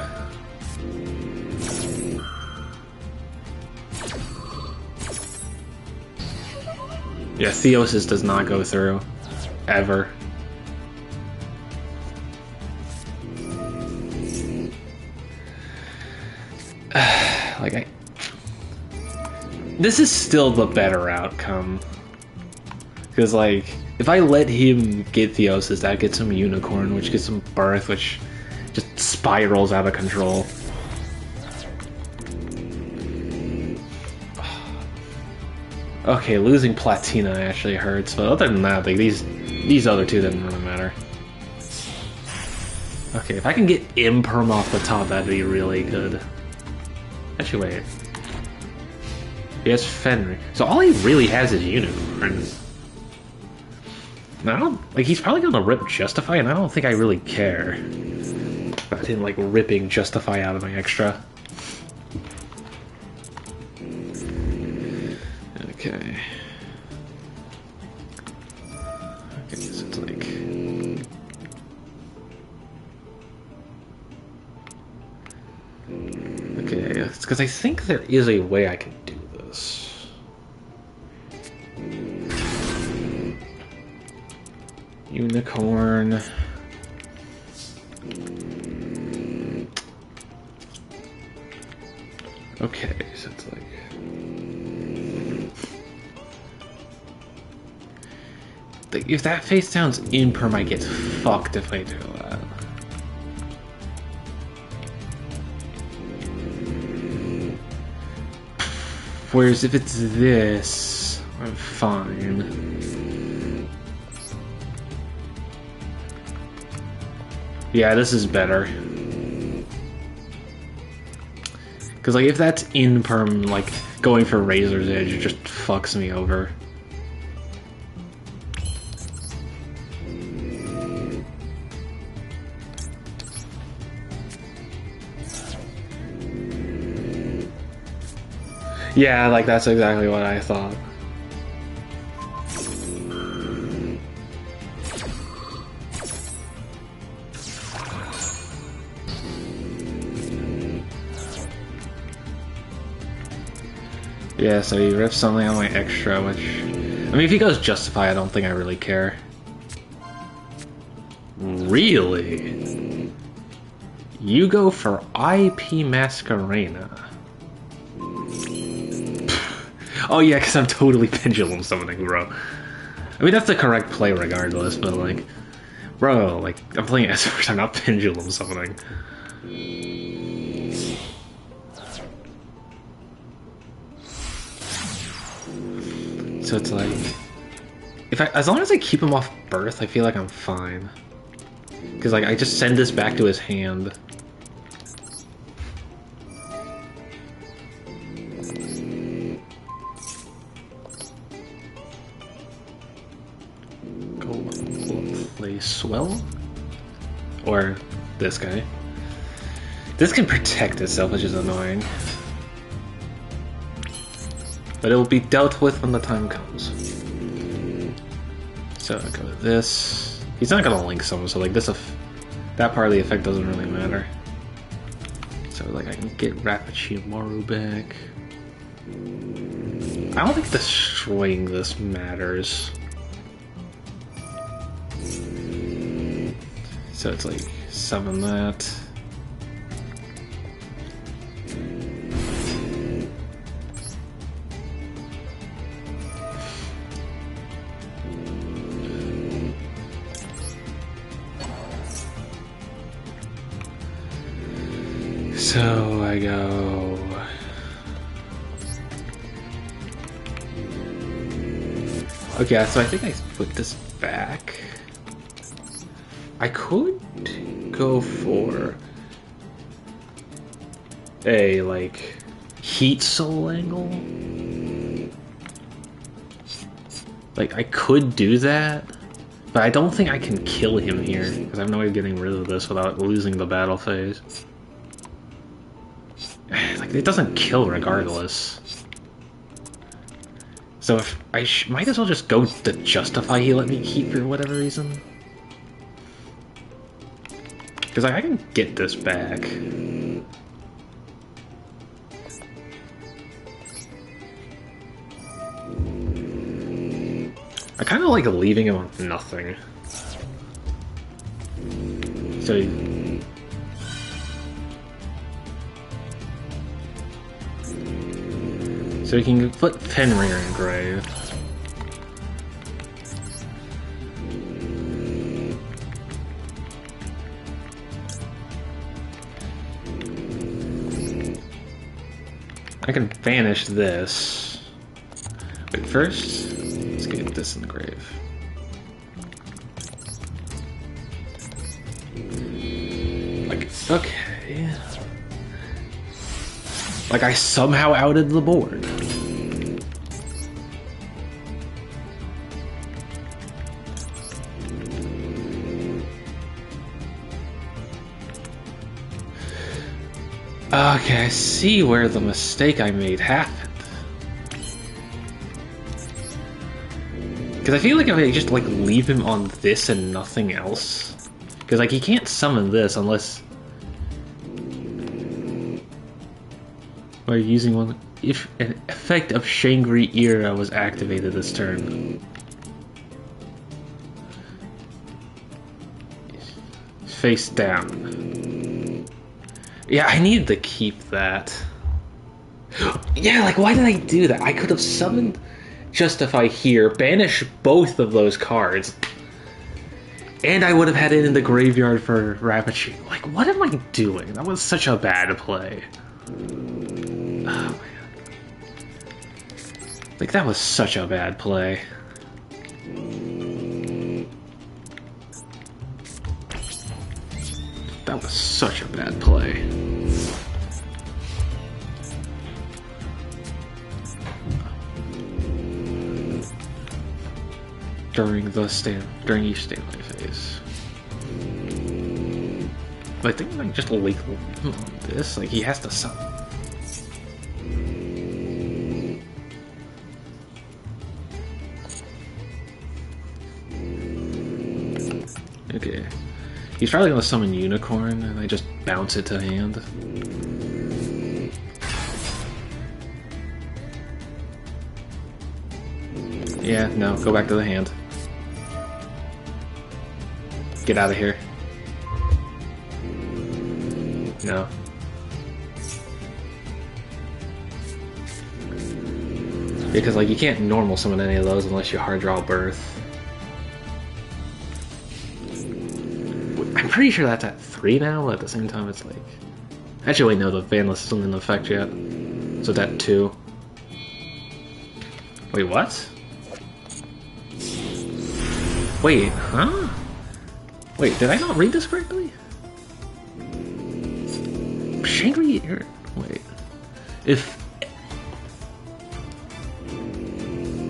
Yeah, Theosis does not go through. Ever. This is still the better outcome. Because, like, if I let him get Theosis, that gets him Unicorn, which gets him Birth, which just spirals out of control. Okay, losing Platina actually hurts, but other than that, like, these other two didn't really matter. Okay, if I can get Imperm off the top, that'd be really good. Actually, wait. He has Fenrir. So all he really has is Unicorn. Now, I don't, like, he's probably gonna rip Justify, and I don't think I really care about him, like, ripping Justify out of my extra. Okay. Okay, so it's like... Okay, it's because I think there is a way I can do this. Unicorn. Okay, so it's like... If that face down's Imperm, I get fucked if I do that. Whereas if it's this, I'm fine. Yeah, this is better. Because, like, if that's Imperm, like, going for Razor's Edge, it just fucks me over. Yeah, like, that's exactly what I thought. Yeah, so he rips something on my extra, which... I mean, if he goes Justify, I don't think I really care. Really? You go for IP Masquerena. Oh yeah, because I'm totally Pendulum Summoning, bro. I mean, that's the correct play regardless, but like... Bro, like, I'm playing S-Force, I'm not Pendulum Summoning. So it's like... as long as I keep him off Birth, I feel like I'm fine. Because, like, I just send this back to his hand. Play Swell? Or this guy. This can protect itself, which is annoying. But it will be dealt with when the time comes. So I go with this. He's not gonna link someone, so like this, that part of the effect doesn't really matter. So like I can get Rapichimaru back. I don't think destroying this matters. So it's like, summon that. So I go... Okay, so I think I put this back. I could go for a, like, Heat Soul angle. Like, I could do that, but I don't think I can kill him here, because I have no way of getting rid of this without losing the battle phase. Like, it doesn't kill regardless. So if I might as well just go to justify he let me keep for whatever reason. Because I can get this back. I kind of like leaving him on nothing. So he can put Fenrir in grave. I can banish this. Wait, first, let's get this in the grave. Like, okay. Like, I somehow outed the board. Okay, I see where the mistake I made happened. Because I feel like if I just, like, leave him on this and nothing else... Because, like, he can't summon this unless... By using one... If an effect of Shangri-Era was activated this turn. Face down. Yeah, I needed to keep that. Yeah, like, why did I do that? I could have summoned Justify here, banish both of those cards, and I would have had it in the graveyard for Rapichi. Like, what am I doing? That was such a bad play. Oh, man. Like, that was such a bad play. That was such a bad play. During each standby phase. But I think like just illegal on this, like he has to summon. Okay. He's probably gonna summon Unicorn and I just bounce it to hand. Yeah, no, go back to the hand. Get out of here. No. Because, like, you can't normal summon any of those unless you hard draw Birth. I'm pretty sure that's at 3 now, but at the same time it's like... Actually, wait, no, the Vandalist isn't in effect yet. So it's at 2. Wait, what? Wait, huh? Wait, did I not read this correctly? Shangri-La... Wait. If...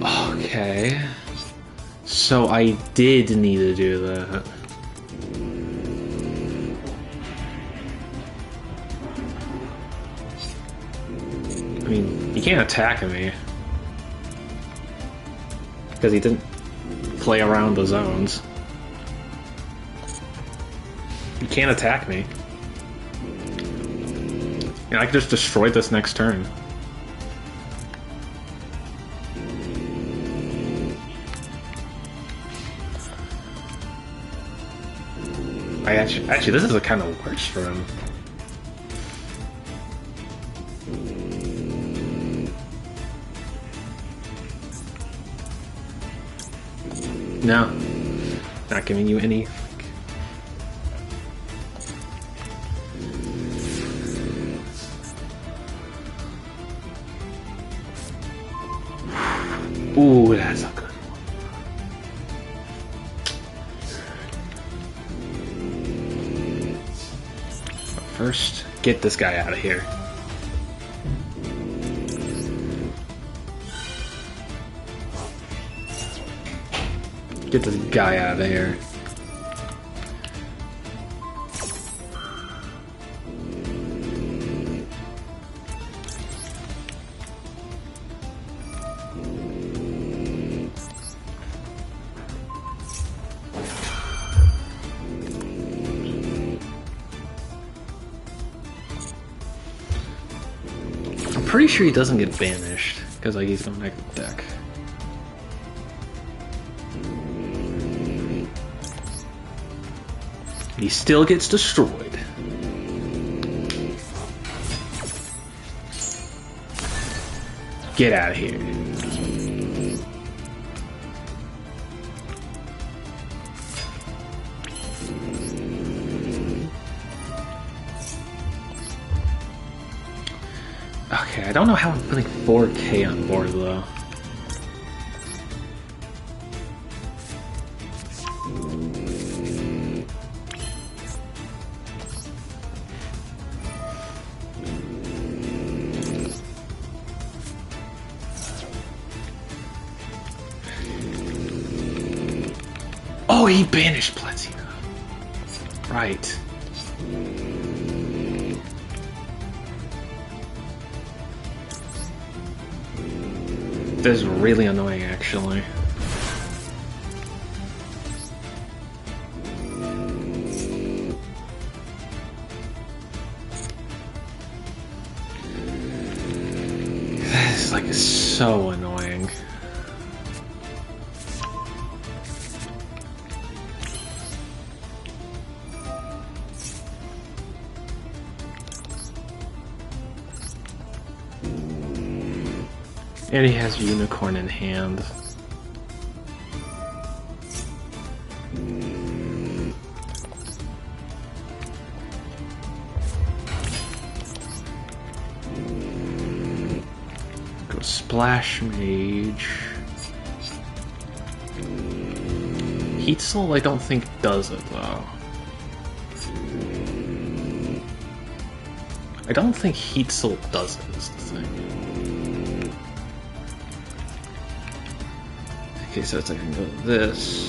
Okay... So I did need to do that. I mean, he can't attack me. Because he didn't play around the zones. You can't attack me. And I can just destroy this next turn. Actually, this is a kind of worse for him. No, not giving you any. Ooh, that's a good one. But first, get this guy out of here. Get this guy out of here. pretty sure he doesn't get banished, because like he's going back to the deck. He still gets destroyed. Get out of here. Okay, I don't know how I'm putting 4K on board though. Oh, he banished Platina. Right. This is really annoying, actually. This is like so annoying. And he has Unicorn in hand. Go Splash Mage. Heat Soul I don't think does it though. I don't think Heat Soul does it, is the thing. Okay, so it's like I can go this.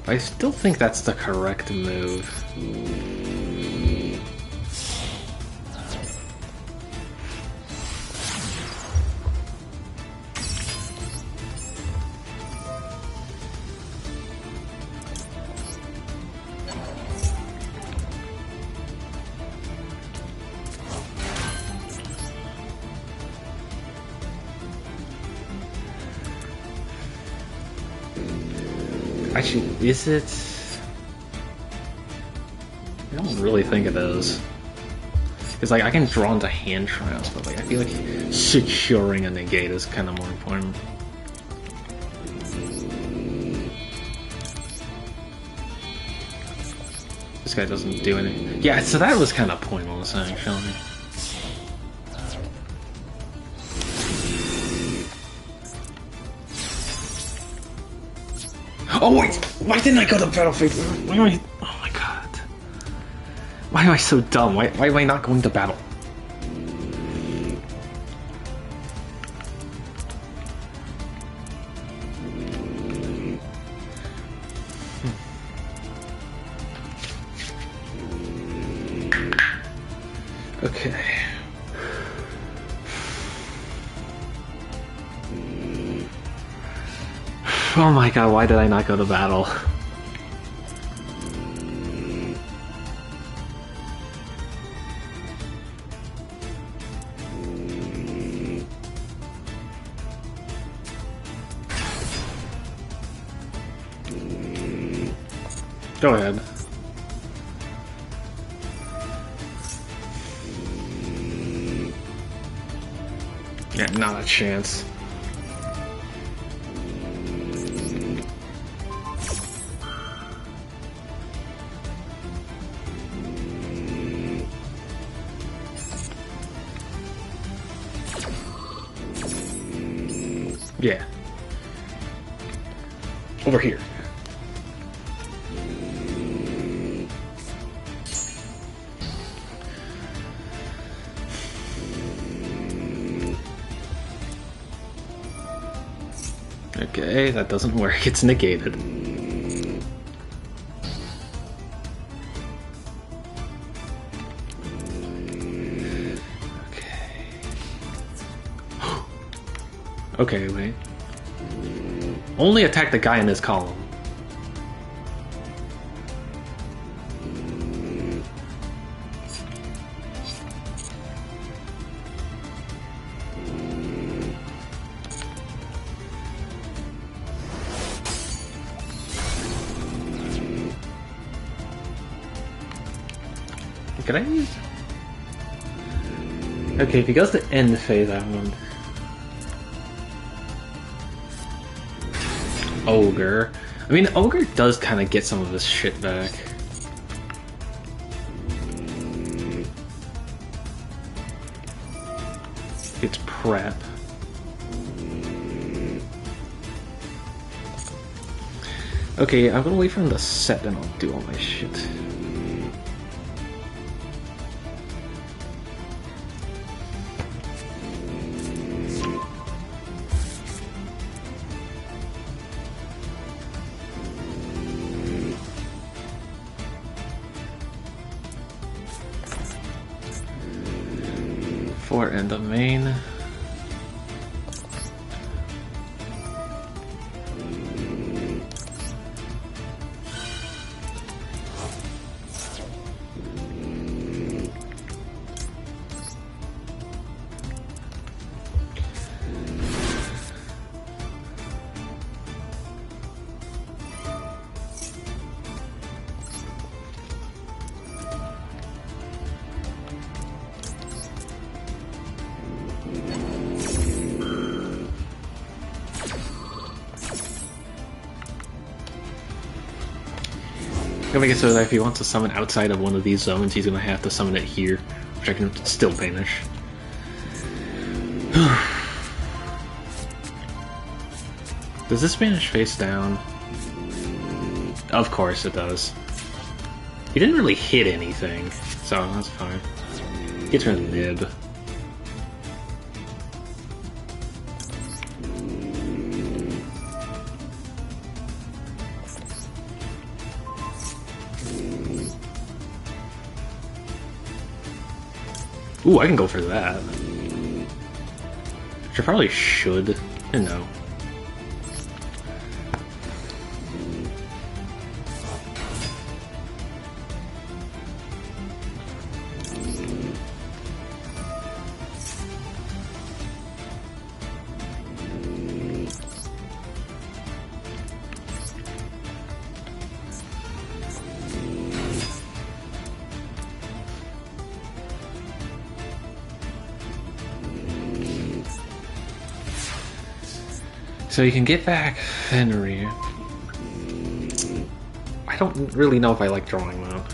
I still think that's the correct move. Actually, is it? I don't really think it is. Because like I can draw into hand trials, but like I feel like securing a negate is kind of more important. This guy doesn't do anything. Yeah, so that was kind of pointless actually. Oh wait! Why didn't I go to the battlefield? Why am I? Oh my god! Why am I so dumb? Why am I not going to battle? Okay. Oh my god, why did I not go to battle? Go ahead. Yeah, not a chance. Yeah. Over here. Okay, that doesn't work. It's negated. Okay, wait. Only attack the guy in his column. Could I use... Okay, if he goes to end phase, I want... Ogre. I mean, Ogre does kind of get some of his shit back. It's prep. Okay, I'm gonna wait for him to set and I'll do all my shit. For end of main. Gonna make it so that if he wants to summon outside of one of these zones, he's gonna have to summon it here, which I can still banish. Does this banish face down? Of course it does. He didn't really hit anything, so that's fine. Gets rid of nib. Ooh, I can go for that. Which I probably should. And no. So you can get back Fenrir. I don't really know if I like drawing though.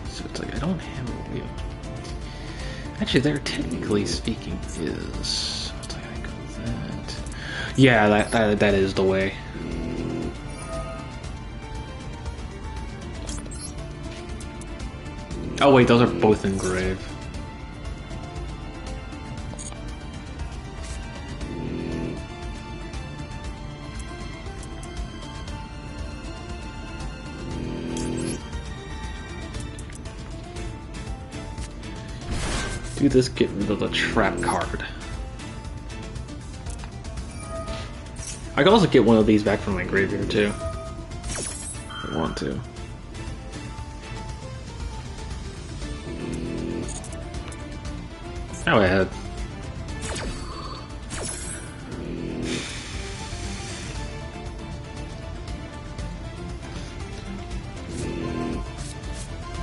So it's like I don't have a... Actually, there technically speaking is... What's I gotta go with that? Yeah, that is the way. Oh wait, those are both engraved. Do this, get rid of the trap card. I could also get one of these back from my graveyard too. If I want to. Go ahead.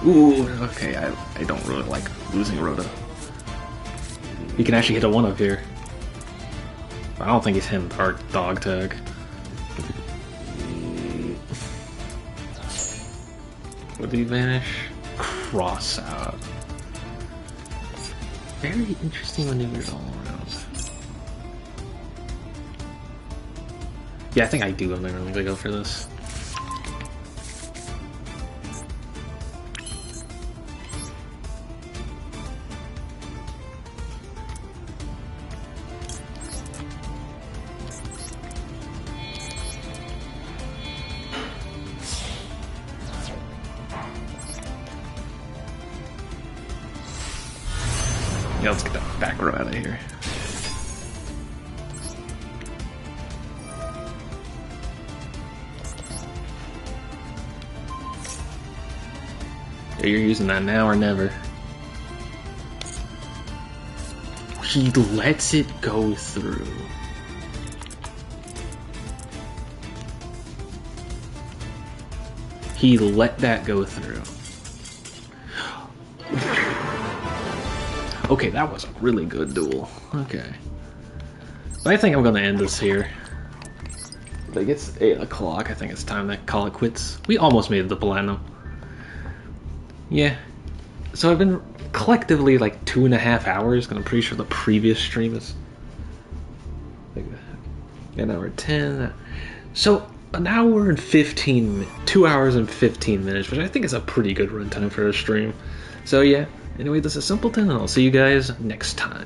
Ooh, okay, I don't really like losing Rhoda. He can actually hit a 1-up here. I don't think he's hitting our dog tag. What did he vanish? Cross out. Very interesting maneuvers all around. Yeah, I think I do. I'm never going to go for this. Yeah, let's get that back row out of here. Yeah, you're using that now or never. he lets it go through. He let that go through. Okay, that was a really good duel. Okay. But I think I'm gonna end this here. Like, it's 8 o'clock. I think it's time to call it quits. We almost made it to platinum. Yeah. So I've been collectively like 2.5 hours, and I'm pretty sure the previous stream is like an hour 10. So an hour and 2 hours and 15 minutes, which I think is a pretty good runtime for a stream. So yeah, anyway, this is Simpleton, and I'll see you guys next time.